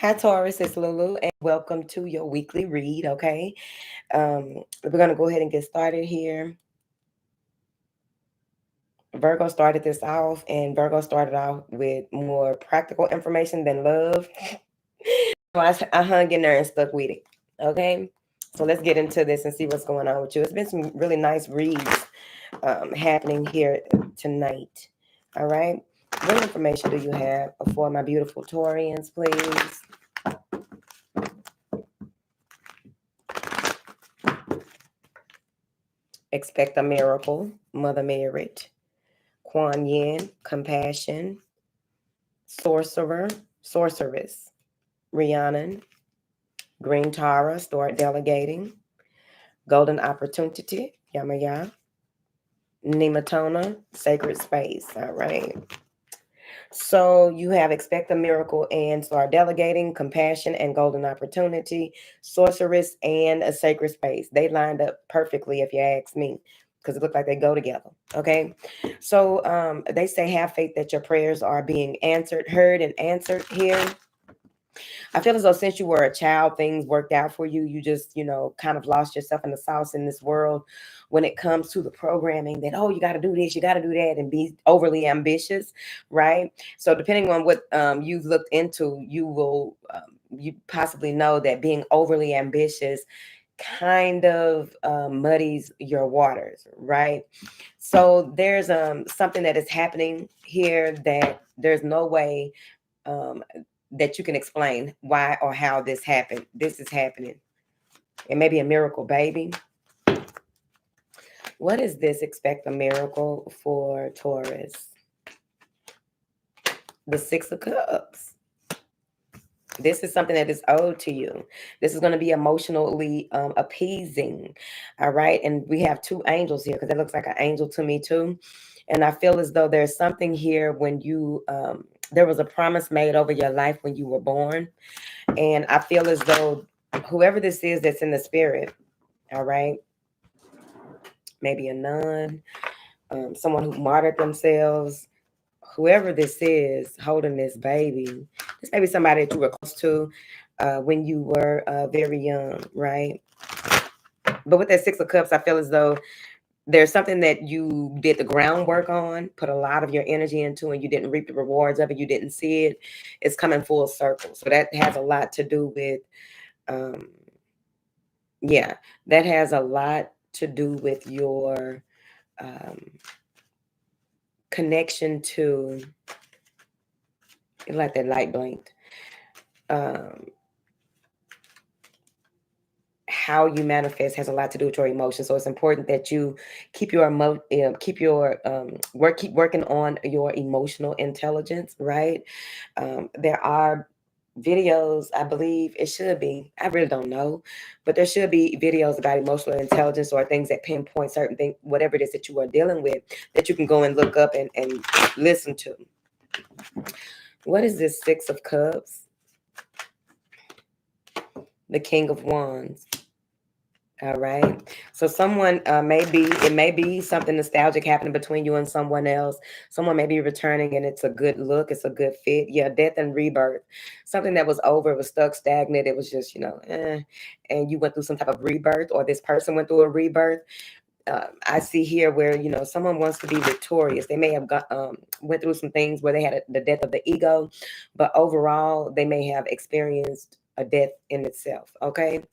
Hi, Taurus. It's Lulu, and welcome to your weekly read. Okay, we're gonna go ahead and get started here. Virgo started this off, and Virgo started off with more practical information than love. So I hung in there and stuck with it. Okay, so let's get into this and see what's going on with you. It's been some really nice reads happening here tonight. All right, what information do you have for my beautiful Taurians, please? Expect a miracle, Mother Merit, Kuan Yin, compassion, sorcerer, sorceress, Rhiannon, green Tara, start delegating, golden opportunity, Yamaya, Nematona, sacred space. All right. So you have expect a miracle and start delegating, compassion and golden opportunity, sorceress and a sacred space. They lined up perfectly, if you ask me, because it looked like they go together. Okay. So they say have faith that your prayers are being answered, heard, and answered here. I feel as though since you were a child, things worked out for you. You just, kind of lost yourself in the sauce in this world when it comes to the programming that, oh, you got to do this, you got to do that, and be overly ambitious, right? So depending on what you've looked into, you possibly know that being overly ambitious kind of muddies your waters, right? So there's something that is happening here that there's no way um, that you can explain why or how this happened. This is happening. It may be a miracle, baby. What is this? Expect a miracle for Taurus. The Six of Cups. This is something that is owed to you. This is going to be emotionally appeasing. All right. And we have two angels here because it looks like an angel to me too. And I feel as though there's something here when there was a promise made over your life when you were born. And I feel as though whoever this is that's in the spirit, all right, maybe a nun, someone who martyred themselves, whoever this is holding this baby, this may be somebody that you were close to when you were very young, right? But with that Six of Cups, I feel as though there's something that you did the groundwork on, put a lot of your energy into, and you didn't reap the rewards of it. You didn't see it. It's coming full circle. So that has a lot to do with, yeah, that has a lot to do with your um, connection to, like that light blinked. How you manifest has a lot to do with your emotions. So it's important that you keep your keep working on your emotional intelligence, right? There are videos, I believe it should be, I really don't know, but there should be videos about emotional intelligence or things that pinpoint certain things, whatever it is that you are dealing with, that you can go and look up and listen to. What is this Six of Cups? The King of Wands. All right. So someone it may be something nostalgic happening between you and someone else. Someone may be returning and it's a good look. It's a good fit. Yeah. Death and rebirth. Something that was over, it was stuck, stagnant. It was just, and you went through some type of rebirth, or this person went through a rebirth. I see here where, someone wants to be victorious. They may have went through some things where they had the death of the ego, but overall they may have experienced a death in itself. Okay.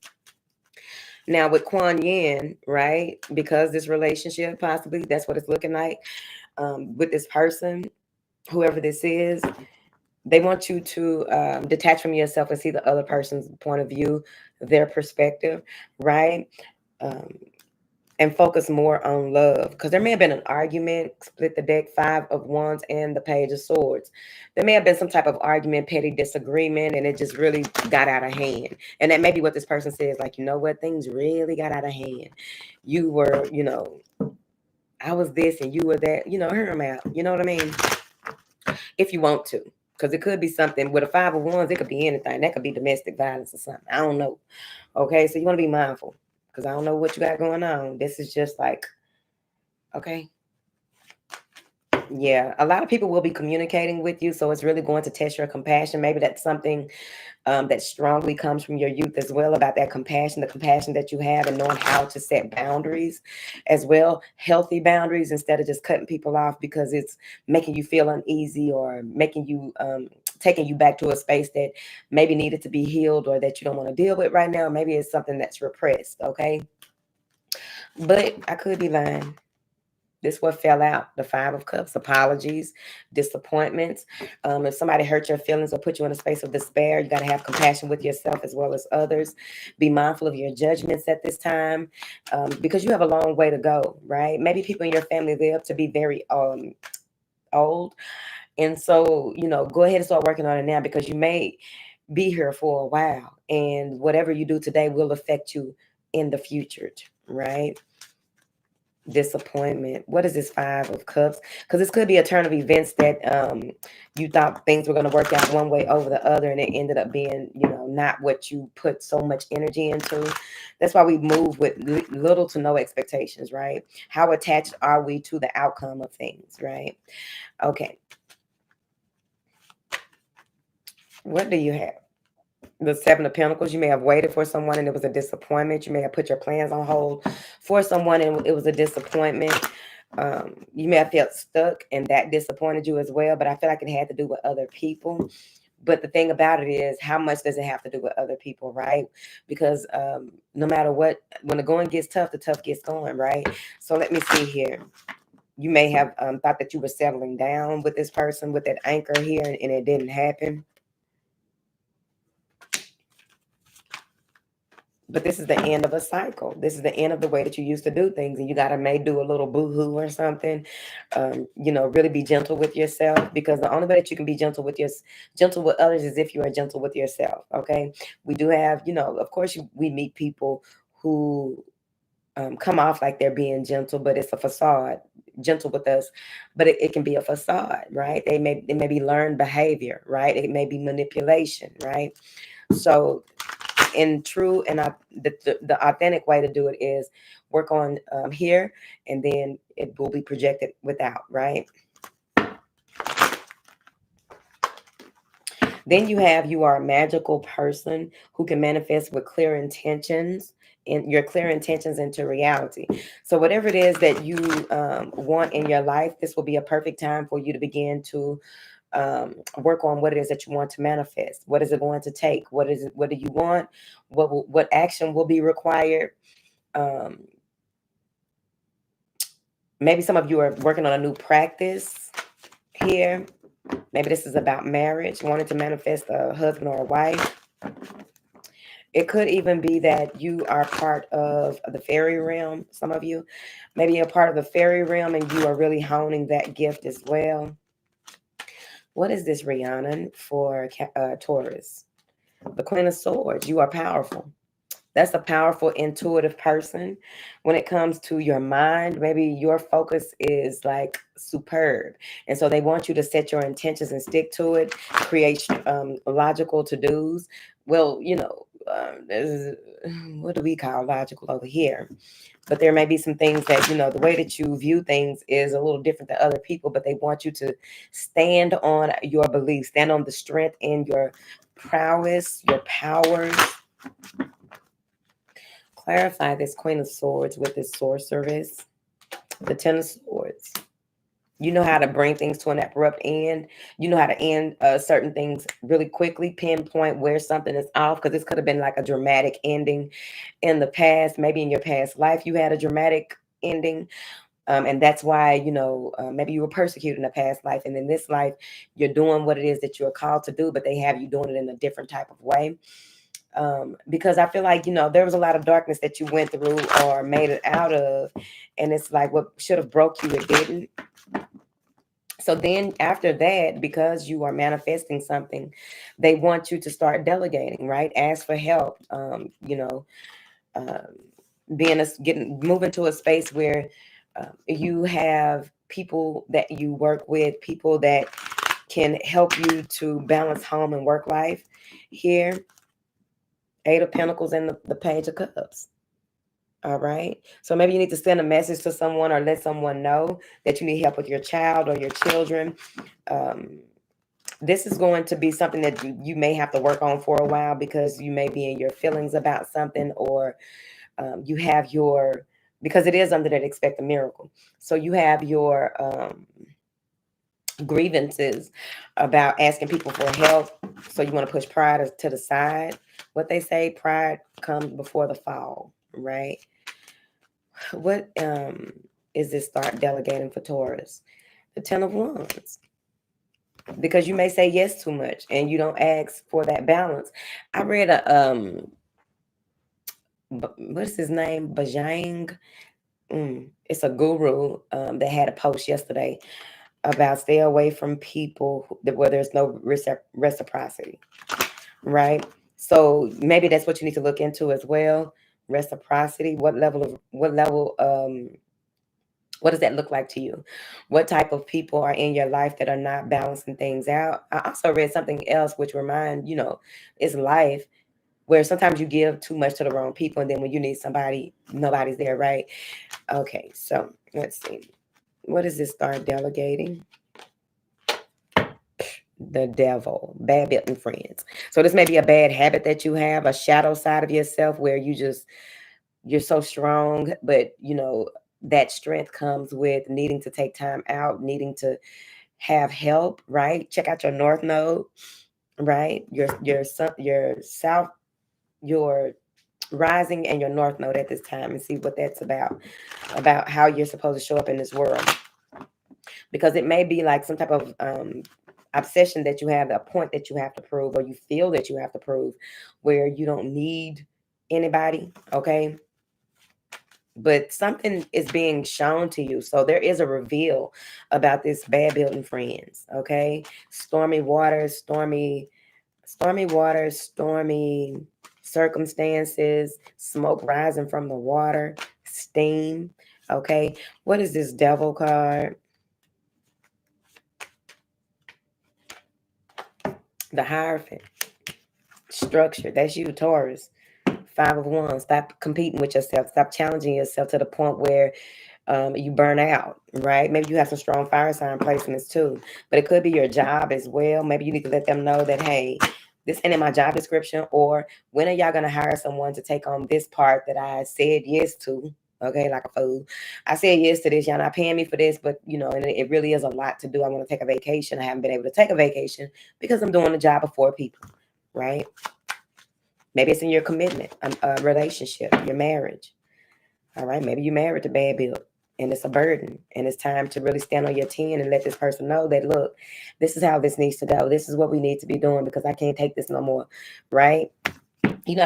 Now with Kuan Yin, right? Because this relationship, possibly that's what it's looking like with this person, whoever this is. They want you to detach from yourself and see the other person's point of view, their perspective, right? Um, and focus more on love, because there may have been an argument. Split the deck, Five of Wands and the Page of Swords. There may have been some type of argument, petty disagreement, and it just really got out of hand. And that may be what this person says, like, you know what, things really got out of hand. You were, I was this and you were that, hear them out. You know what I mean? If you want to, because it could be something with a Five of Wands. It could be anything. That could be domestic violence or something. I don't know. Okay, so you want to be mindful, because I don't know what you got going on. This is just like, okay. Yeah, a lot of people will be communicating with you, so it's really going to test your compassion. Maybe that's something that strongly comes from your youth as well, about that compassion, the compassion that you have, and knowing how to set boundaries as well, healthy boundaries, instead of just cutting people off because it's making you feel uneasy, or making you taking you back to a space that maybe needed to be healed, or that you don't want to deal with right now. Maybe it's something that's repressed. Okay, but I could be lying. This what fell out. The Five of Cups: apologies, disappointments. If somebody hurt your feelings or put you in a space of despair, you got to have compassion with yourself as well as others. Be mindful of your judgments at this time, because you have a long way to go, right? Maybe people in your family live to be very old. And so, go ahead and start working on it now, because you may be here for a while. And whatever you do today will affect you in the future, right? Disappointment. What is this Five of Cups? Because this could be a turn of events that you thought things were going to work out one way over the other, and it ended up being, not what you put so much energy into. That's why we move with little to no expectations, right? How attached are we to the outcome of things, right? Okay. What do you have? The Seven of Pentacles. You may have waited for someone and it was a disappointment. You may have put your plans on hold for someone and it was a disappointment. You may have felt stuck and that disappointed you as well, but I feel like it had to do with other people. But the thing about it is, how much does it have to do with other people, right? Because no matter what, when the going gets tough, the tough gets going, right? So let me see here. You may have thought that you were settling down with this person, with that anchor here, and it didn't happen. But this is the end of a cycle. This is the end of the way that you used to do things. And you got to may do a little boo-hoo or something. Really be gentle with yourself, because the only way that you can be gentle with others is if you are gentle with yourself. Okay. We do have, of course we meet people who come off like they're being gentle, but it's a facade. Gentle with us, but it can be a facade, right? It may be learned behavior, right? It may be manipulation, right? So in true and the authentic way to do it is work on here, and then it will be projected without, right? Then you are a magical person who can manifest with clear intentions, and your clear intentions into reality. So whatever it is that you want in your life, this will be a perfect time for you to begin to work on what it is that you want to manifest. What is it going to take? What do you want? What action will be required? Maybe some of you are working on a new practice here. Maybe this is about marriage, wanting to manifest a husband or a wife. It could even be that you are part of the fairy realm. Some of you, maybe you're part of the fairy realm and you are really honing that gift as well. What is this, Rhiannon, for Taurus? The Queen of Swords. You are powerful. That's a powerful, intuitive person. When it comes to your mind, maybe your focus is like superb. And so they want you to set your intentions and stick to it, create logical to-dos. Well, what do we call logical over here? But there may be some things that, the way that you view things is a little different than other people, but they want you to stand on your beliefs, stand on the strength in your prowess, your powers. Clarify this Queen of Swords with this sorceress, the Ten of Swords. You know how to bring things to an abrupt end. You know how to end certain things really quickly, pinpoint where something is off, because this could have been like a dramatic ending in the past. Maybe in your past life, you had a dramatic ending. And that's why, maybe you were persecuted in a past life. And in this life, you're doing what it is that you're called to do, but they have you doing it in a different type of way. Because I feel like, there was a lot of darkness that you went through or made it out of. And it's like what should have broke you, it didn't. So then after that, because you are manifesting something, they want you to start delegating, right? Ask for help, moving to a space where you have people that you work with, people that can help you to balance home and work life here. Eight of Pentacles and the Page of Cups. All right. So maybe you need to send a message to someone or let someone know that you need help with your child or your children. This is going to be something that you may have to work on for a while, because you may be in your feelings about something, or you have your, because it is under that expect a miracle. So you have your grievances about asking people for help. So you want to push pride to the side. What they say, pride comes before the fall, right? What is this start delegating for Taurus? The 10 of Wands. Because you may say yes too much and you don't ask for that balance. I read a what's his name? Bajang. It's a guru that had a post yesterday about stay away from people where there's no reciprocity, right? So maybe that's what you need to look into as well. Reciprocity. What does that look like to you? What type of people are in your life that are not balancing things out? I also read something else which is life, where sometimes you give too much to the wrong people, and then when you need somebody, nobody's there, right? Okay, so let's see. What is this start delegating? The devil, bad building friends. So this may be a bad habit that you have, a shadow side of yourself where you're so strong, but that strength comes with needing to take time out, needing to have help, right? Check out your north node, right? Your south, your rising, and your north node at this time, and see what that's about how you're supposed to show up in this world. Because it may be like some type of obsession that you have, a point that you have to prove, or you feel that you have to prove, where you don't need anybody, okay? But something is being shown to you. So there is a reveal about this bad building friends, okay? Stormy waters, stormy circumstances, smoke rising from the water, steam, okay? What is this devil card? The Hierophant. Structure. That's you, Taurus. 5 of Wands. Stop competing with yourself. Stop challenging yourself to the point where you burn out, right? Maybe you have some strong fire sign placements too, but it could be your job as well. Maybe you need to let them know that, hey, this ain't in my job description, or when are y'all going to hire someone to take on this part that I said yes to? Okay, like a fool. I said yes to this. Y'all not paying me for this, but and it really is a lot to do. I want to take a vacation. I haven't been able to take a vacation because I'm doing the job of 4 people, right? Maybe it's in your commitment, a relationship, your marriage. All right, maybe you're married to bad build and it's a burden, and it's time to really stand on your 10 and let this person know that, look, this is how this needs to go. This is what we need to be doing, because I can't take this no more, right?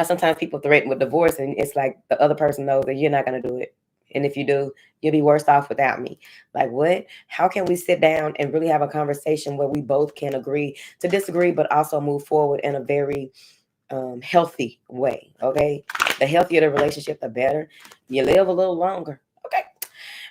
Sometimes people threaten with divorce, and it's like the other person knows that you're not going to do it. And if you do, you'll be worse off without me. Like, what? How can we sit down and really have a conversation where we both can agree to disagree, but also move forward in a very healthy way? Okay, the healthier the relationship, the better. You live a little longer. Okay.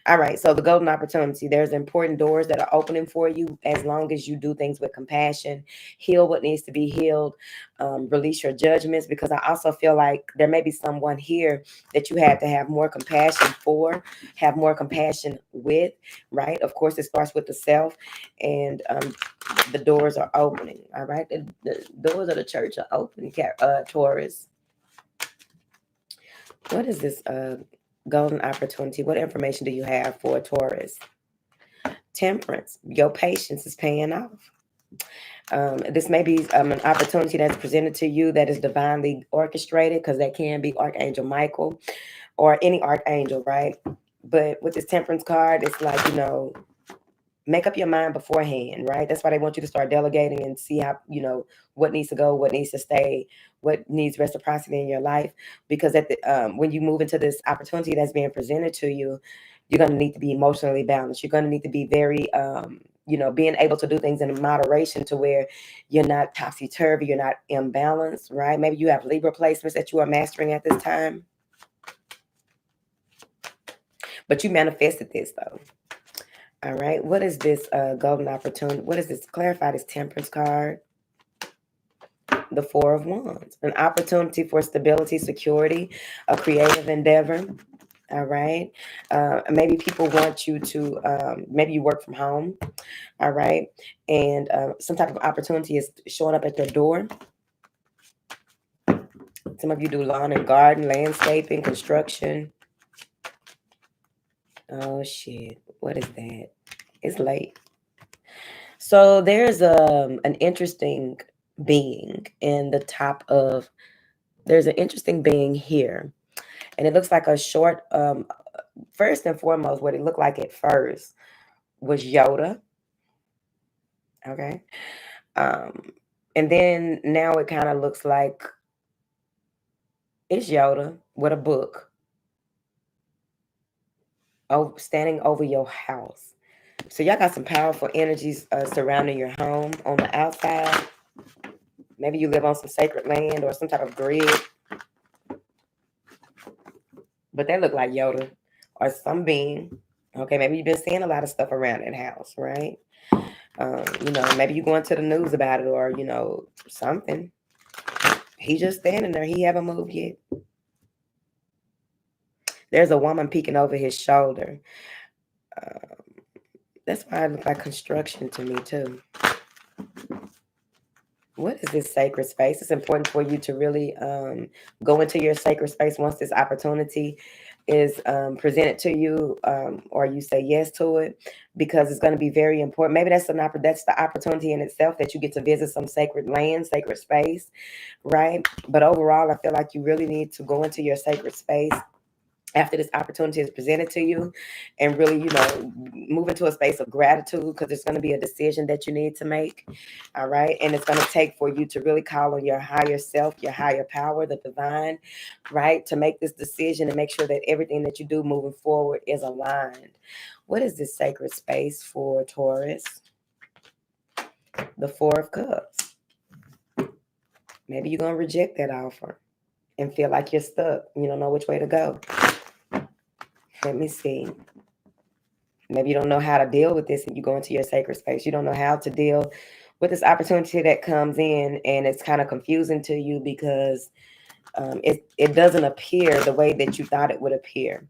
All right. So the golden opportunity, there's important doors that are opening for you as long as you do things with compassion, heal what needs to be healed, release your judgments, because I also feel like there may be someone here that you have to have more compassion for, have more compassion with, right? Of course, it starts with the self, and the doors are opening. All right. The doors of the church are open, Taurus. What is this golden opportunity? What information do you have for Taurus? Temperance. Your patience is paying off. This may be an opportunity that's presented to you that is divinely orchestrated, because that can be Archangel Michael or any archangel, right? But with this temperance card, it's like, make up your mind beforehand, right? That's why they want you to start delegating and see how, what needs to go, what needs to stay, what needs reciprocity in your life. Because when you move into this opportunity that's being presented to you, you're going to need to be emotionally balanced. You're going to need to be very, being able to do things in moderation, to where you're not topsy-turvy, you're not imbalanced, right? Maybe you have Libra placements that you are mastering at this time. But you manifested this, though. All right. What is this golden opportunity? What is this? Clarify this temperance card. the Four of Wands, an opportunity for stability, security, a creative endeavor. All right. Maybe people want you to, maybe you work from home. All right. And some type of opportunity is showing up at their door. Some of you do lawn and garden, landscaping, construction. Oh, shit. What is that? It's late. So there's an interesting being in the top of, there's an interesting being here. And it looks like a short, first and foremost, what it looked like at first was Yoda. Okay. And then now it kind of looks like it's Yoda with a book standing over your house. So y'all got some powerful energies surrounding your home on the outside. Maybe you live on some sacred land or some type of grid. But they look like Yoda or some being. Okay, maybe you've been seeing a lot of stuff around that house, right? Maybe you're going to the news about it or, something. He's just standing there. He haven't moved yet. There's a woman peeking over his shoulder. That's why it looks like construction to me, too. What is this sacred space? It's important for you to really go into your sacred space once this opportunity is presented to you, or you say yes to it, because it's going to be very important. Maybe that's the opportunity in itself, that you get to visit some sacred land, sacred space, right? But overall, I feel like you really need to go into your sacred space after this opportunity is presented to you, and really, move into a space of gratitude, because it's going to be a decision that you need to make. All right. And it's going to take for you to really call on your higher self, your higher power, the divine, right, to make this decision and make sure that everything that you do moving forward is aligned. What is this sacred space for Taurus? The Four of Cups. Maybe you're going to reject that offer and feel like you're stuck. You don't know which way to go. Let me see. Maybe you don't know how to deal with this and you go into your sacred space. You don't know how to deal with this opportunity that comes in, and it's kind of confusing to you because it doesn't appear the way that you thought it would appear.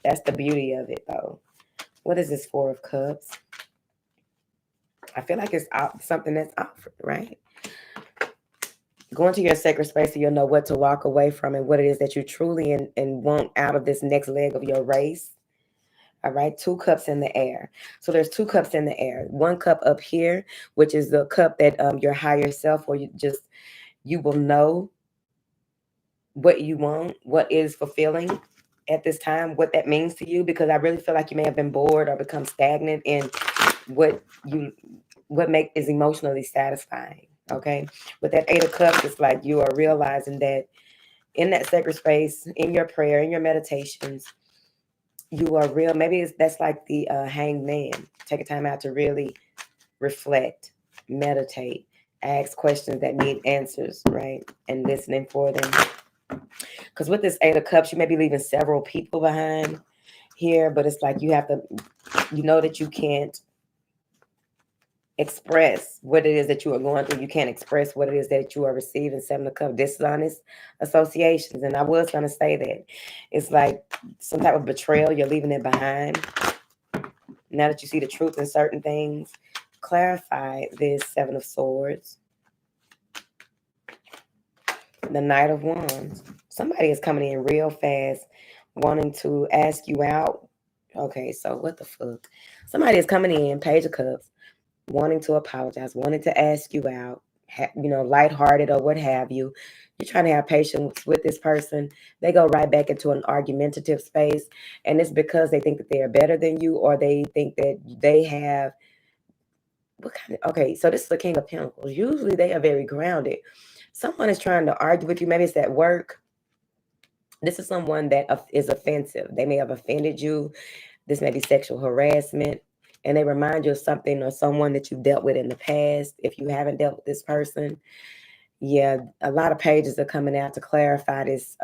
That's the beauty of it, though. What is this Four of Cups? I feel like it's something that's offered, right? Go into your sacred space so you'll know what to walk away from and what it is that you truly and want out of this next leg of your race. All right, 2 cups in the air. So there's 2 cups in the air. 1 cup up here, which is the cup that your higher self, or you will know what you want, what is fulfilling at this time, what that means to you, because I really feel like you may have been bored or become stagnant in what is emotionally satisfying. Okay, with that 8 of Cups, it's like you are realizing that in that sacred space, in your prayer, in your meditations, you are real. Maybe that's like the hanged man. Take a time out to really reflect, meditate, ask questions that need answers, right? And listening for them. Because with this 8 of Cups, you may be leaving several people behind here, but it's like you have to, that you can't express what it is that you are going through. You can't express what it is that you are receiving. 7 of Cups, dishonest associations. And I was going to say that it's like some type of betrayal. You're leaving it behind. Now that you see the truth in certain things, clarify this 7 of Swords. The Knight of Wands. Somebody is coming in real fast, wanting to ask you out. Okay, so what the fuck? Somebody is coming in, Page of Cups, wanting to apologize, wanting to ask you out, lighthearted or what have you. You're trying to have patience with this person. They go right back into an argumentative space, and it's because they think that they are better than you, or they think that they have okay, so this is the King of Pentacles. Usually they are very grounded. Someone is trying to argue with you. Maybe it's at work. This is someone that is offensive. They may have offended you. This may be sexual harassment. And they remind you of something or someone that you've dealt with in the past. If you haven't dealt with this person, yeah, a lot of pages are coming out to clarify this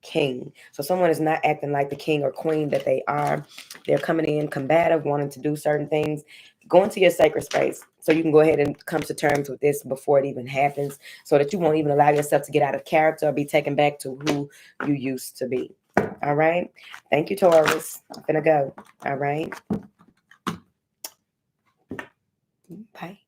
king. So someone is not acting like the king or queen that they are. They're coming in combative, wanting to do certain things. Go into your sacred space so you can go ahead and come to terms with this before it even happens, so that you won't even allow yourself to get out of character or be taken back to who you used to be. All right. Thank you, Taurus. I'm gonna go. All right. Bye.